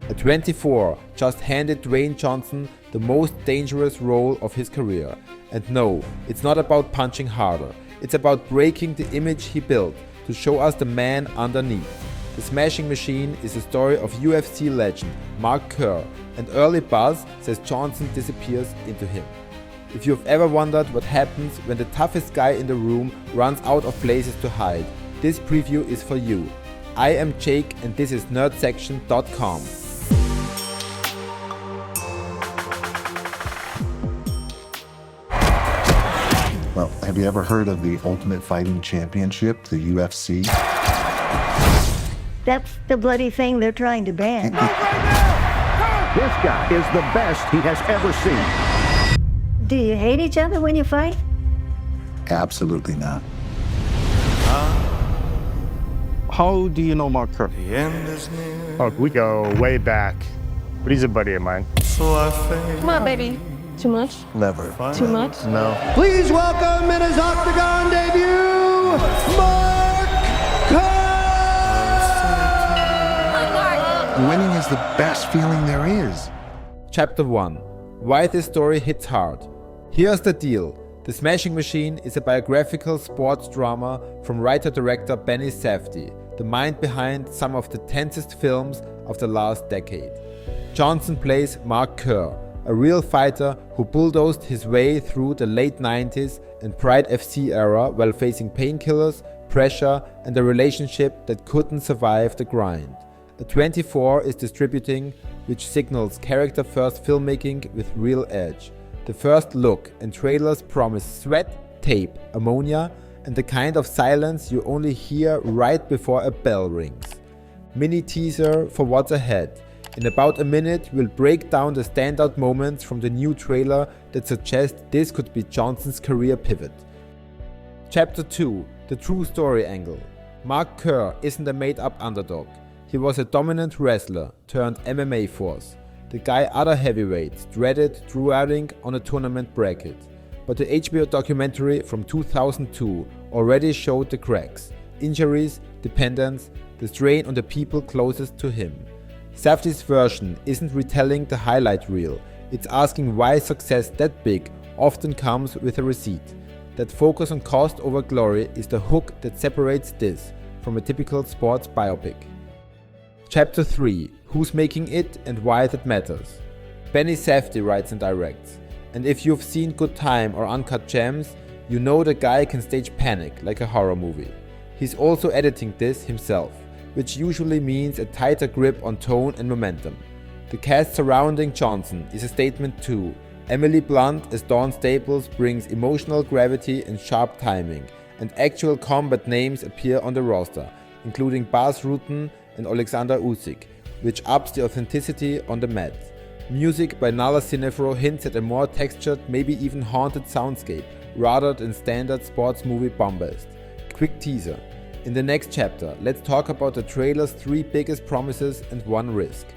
At 24, just handed Dwayne Johnson the most dangerous role of his career. And no, it's not about punching harder. It's about breaking the image he built to show us the man underneath. The Smashing Machine is the story of UFC legend Mark Kerr, and early buzz says Johnson disappears into him. If you've ever wondered what happens when the toughest guy in the room runs out of places to hide, this preview is for you. I am Jake and this is nerdsection.com. Well, have you ever heard of the Ultimate Fighting Championship, the UFC? That's the bloody thing they're trying to ban. This guy is the best he has ever seen. Do you hate each other when you fight? Absolutely not. How do you know Mark Kerr? Oh, we go way back, but he's a buddy of mine. Come on, baby. Too much? Never. Too much? No. Please welcome in his octagon debut, Mark Kerr! Winning is the best feeling there is. Chapter 1. Why this story hits hard. Here's the deal. The Smashing Machine is a biographical sports drama from writer-director Benny Safdie, the mind behind some of the tensest films of the last decade. Johnson plays Mark Kerr, a real fighter who bulldozed his way through the late 90s and Pride FC era while facing painkillers, pressure, and a relationship that couldn't survive the grind. A24 is distributing, which signals character-first filmmaking with real edge. The first look and trailers promise sweat, tape, ammonia, and the kind of silence you only hear right before a bell rings. Mini teaser for what's ahead. In about a minute, we'll break down the standout moments from the new trailer that suggest this could be Johnson's career pivot. Chapter 2. The true story angle. Mark Kerr isn't a made-up underdog. He was a dominant wrestler turned MMA force. The guy other heavyweights dreaded drowning on a tournament bracket. But the HBO documentary from 2002 already showed the cracks, injuries, dependence, the strain on the people closest to him. Safdie's version isn't retelling the highlight reel, it's asking why success that big often comes with a receipt. That focus on cost over glory is the hook that separates this from a typical sports biopic. Chapter 3. Who's making it and why that matters. Benny Safdie writes and directs. And if you've seen Good Time or Uncut Gems, you know the guy can stage panic like a horror movie. He's also editing this himself, which usually means a tighter grip on tone and momentum. The cast surrounding Johnson is a statement too. Emily Blunt as Dawn Staples brings emotional gravity and sharp timing, and actual combat names appear on the roster, including Bas Rutten and Alexander Usyk, which ups the authenticity on the mat. Music by Nala Cinefro hints at a more textured, maybe even haunted soundscape, rather than standard sports movie bombast. Quick teaser. In the next chapter, let's talk about the trailer's 3 biggest promises and 1 risk.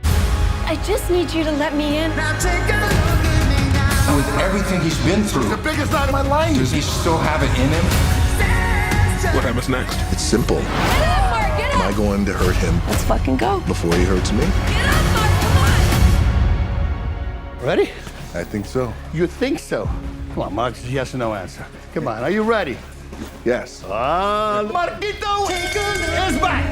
I just need you to let me in. Now take a look at me now. With everything he's been through, The biggest night of my life. does he still have it in him? What happens next? It's simple. Get up, Mark, get Am up! I going to hurt him Let's fucking go. before he hurts me? Get up, Mark, come on! Ready? I think so. You think so? Come on, Mark, it's a yes or no answer. Come on, are you ready? Yes. Marquito is back!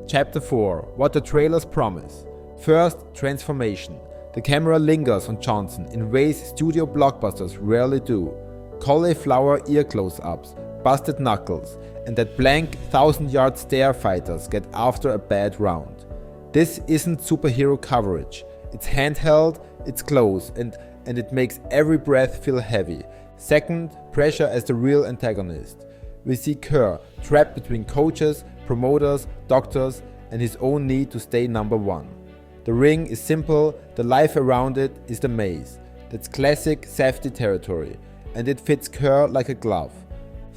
Chapter 4. What the trailers promise. First, transformation. The camera lingers on Johnson in ways studio blockbusters rarely do. Cauliflower ear close-ups, busted knuckles, and that blank 1,000-yard stare fighters get after a bad round. This isn't superhero coverage. It's handheld, it's close, and it makes every breath feel heavy. Second, pressure as the real antagonist. We see Kerr trapped between coaches, promoters, doctors, and his own need to stay number one. The ring is simple, the life around it is the maze. That's classic Safdie territory, and it fits Kerr like a glove.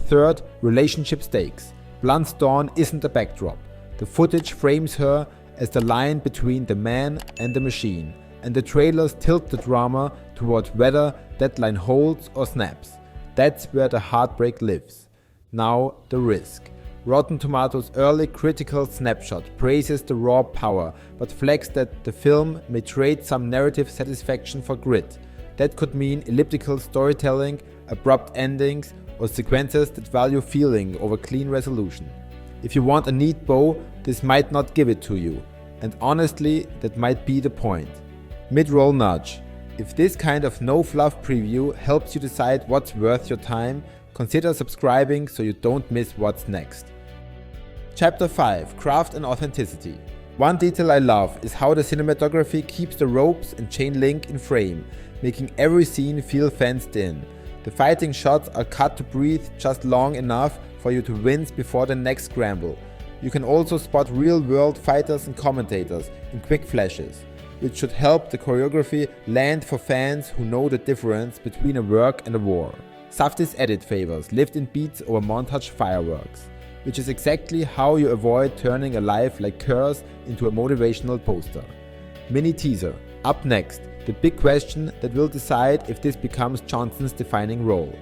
Third, relationship stakes. Blunt's Dawn isn't a backdrop. The footage frames her as the line between the man and the machine, and the trailers tilt the drama towards whether that line holds or snaps. That's where the heartbreak lives. Now, the risk. Rotten Tomatoes' early critical snapshot praises the raw power, but flags that the film may trade some narrative satisfaction for grit. That could mean elliptical storytelling, abrupt endings, or sequences that value feeling over clean resolution. If you want a neat bow, this might not give it to you, and honestly, that might be the point. Mid-roll nudge. If this kind of no-fluff preview helps you decide what's worth your time, consider subscribing so you don't miss what's next. Chapter 5: Craft and Authenticity. One detail I love is how the cinematography keeps the ropes and chain link in frame, making every scene feel fenced in. The fighting shots are cut to breathe just long enough for you to wince before the next scramble. You can also spot real-world fighters and commentators in quick flashes, which should help the choreography land for fans who know the difference between a work and a war. Safdie's edit favors lived-in beats over montage fireworks, which is exactly how you avoid turning a life like Kerr's into a motivational poster. Mini teaser. Up next, the big question that will decide if this becomes Johnson's defining role.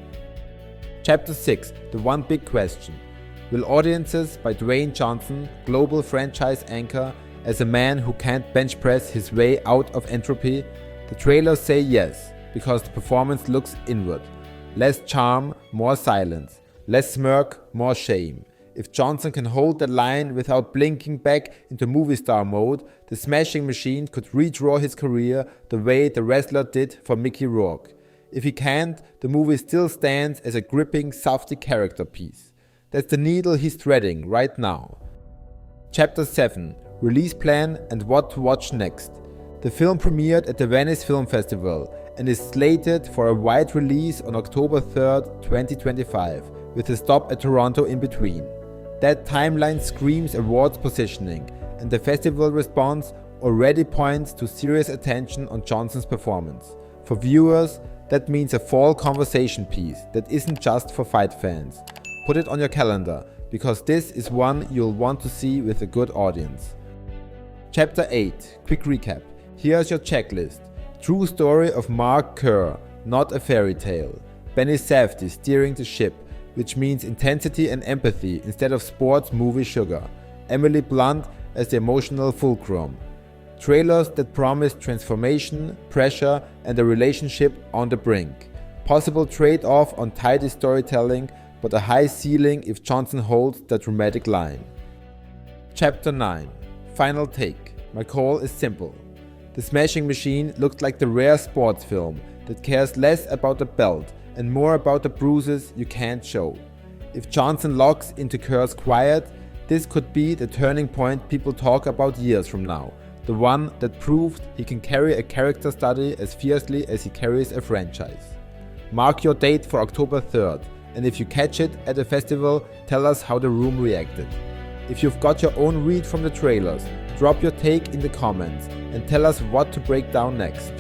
Chapter 6: The One Big Question. Will audiences buy Dwayne Johnson, global franchise anchor, as a man who can't bench press his way out of entropy? The trailers say yes, because the performance looks inward. Less charm, more silence. Less smirk, more shame. If Johnson can hold the line without blinking back into movie star mode, the Smashing Machine could redraw his career the way the wrestler did for Mickey Rourke. If he can't, the movie still stands as a gripping, Safdie character piece. That's the needle he's threading right now. Chapter 7: Release plan and what to watch next. The film premiered at the Venice Film Festival and is slated for a wide release on October 3rd, 2025, with a stop at Toronto in between. That timeline screams awards positioning, and the festival response already points to serious attention on Johnson's performance. For viewers, that means a fall conversation piece that isn't just for fight fans. Put it on your calendar, because this is one you'll want to see with a good audience. Chapter 8: Quick recap. Here's your checklist. True story of Mark Kerr, not a fairy tale. Benny Safdie steering the ship, which means intensity and empathy instead of sports movie sugar. Emily Blunt as the emotional fulcrum. Trailers that promise transformation, pressure, and a relationship on the brink. Possible trade-off on tidy storytelling, but a high ceiling if Johnson holds the dramatic line. Chapter 9: Final take. My call is simple. The Smashing Machine looked like the rare sports film that cares less about the belt and more about the bruises you can't show. If Johnson locks into Kerr's quiet, this could be the turning point people talk about years from now. The one that proved he can carry a character study as fiercely as he carries a franchise. Mark your date for October 3rd, and if you catch it at a festival, tell us how the room reacted. If you've got your own read from the trailers, drop your take in the comments and tell us what to break down next.